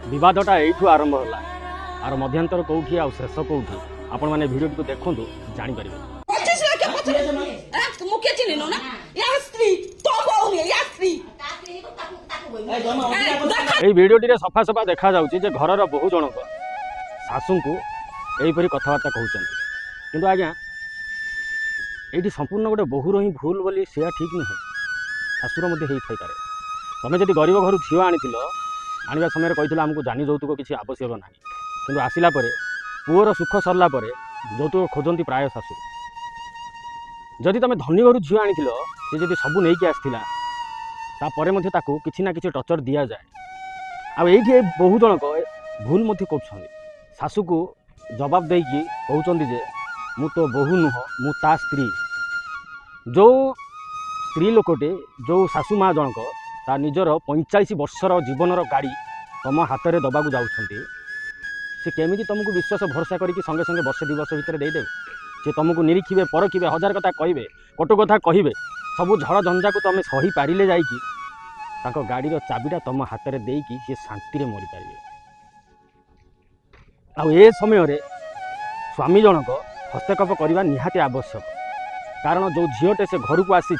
विवादटा you आरंभ है are मध्यांतर कौटी आ शेष कौटी आपण मैंने भिडियो को देखूँ जापर भिडियो सफा सफा देखा जाऊँगी घर बहु जनक शाशु को यहीपरी कथबार्ता कहते कि आज्ञा ये संपूर्ण गोटे बहुर ही भूल बोली से ठीक नुहे शाशुर होता है तुम जब गरीब घर झील आने समय कही आमको जानी यौतुक किसी आवश्यक ना कि आसला पुअर सुख सरला यौतुक खोजती प्राय शाशु जदि तुम धनी घर झील आनी सी जब सबू नहीं आसला किसी ना कि टर्चर दि जाए आईटी बहु जनक भूल कर शाशु को जवाब देकी कहते जे मु तो बहु नुह मु ता स्त्री जो स्त्री लोकटे जो शाशु माँ जनक ता निजर 45 वर्षर जीवनर गाड़ी तुम हाथ में दबा को जाऊँगी सी केमी तुमको विश्वास भरोसा करके संगे संगे वर्षे 2 वर्ष भितर देदेवे सी तुमको निरीक्षे परखिबे हजार कथा कहे कटु कथा कहे सबू झड़ झंझा को तुम सही पारे जाकि गाड़ी चाबीटा तुम हाथ में देकी सी शांति मरी पारे आ समय स्वामी जनक हस्तक्षेप करने निहाती आवश्यक कारण जो झीटे से घर को आसी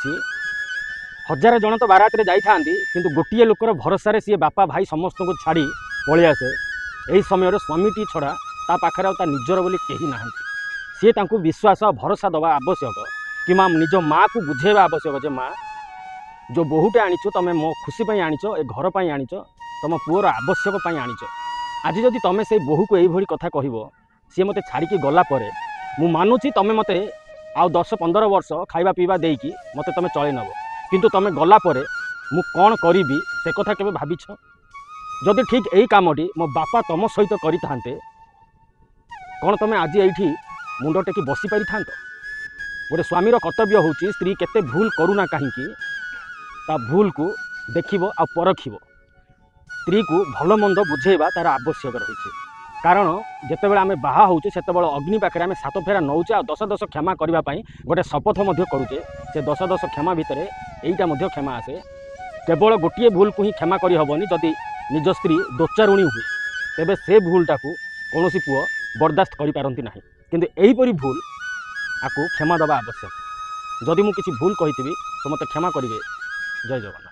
हजार जन तो बारात रे जाई थांती किंतु गोटे लोकर भरोसा सी बापा भाई समस्त को छाड़ी पलि आसे यही समय स्वामीटी छड़ा ता पाखरे ता निजर बोली कहीं ना सी तांकु विश्वास भरोसा दवा आवश्यक कि माँ निज माँ को बुझेवा आवश्यक जे माँ जो बहुटे आनीच तुम मो खुशी आनीच ए घर पर आनीच तुम पुअर आवश्यक आनीच आज जदि तुम से बहु को यही कथा कह सी मत छाड़ी गला मु मानुची तुम मत आउ 10-15 वर्ष खाइबा पीवा देकी मत तुम चले नब किंतु तुम गला परे मु कौन करी से कथा केबे भाविछ जदि ठीक यही कामटी मो बापा तुम सहित करि थांते कौन तुम आज ये मुंड टेकी बसी पारि थांत गोटे स्वामीर कर्तव्य होची स्त्री केते भूल करूना कहीं ता भूल को देखिबो आ परखिबो स्त्री को भल मंद बुझेबा तार आवश्यक रही कारण जितेबाला आम बाहा होचे से अग्नि पाखे आम 7 फेरा नौचे आ 10 क्षमा करने गोटे शपथ करुचे से 10 क्षमा भितर यहीटा क्षमा आसे केवल गोटे भूल को ही क्षमा करहबनी जदि निज स्त्री दोचारुणी हुए तेबे से भूलटा को कौन पुओ बर्दाश्त करपारती ना किंतु यहीपरी भूल आपको क्षमा दवा आवश्यक जदि मुझे किसी भूल कही तो मत क्षमा करेंगे जय जगन्नाथ।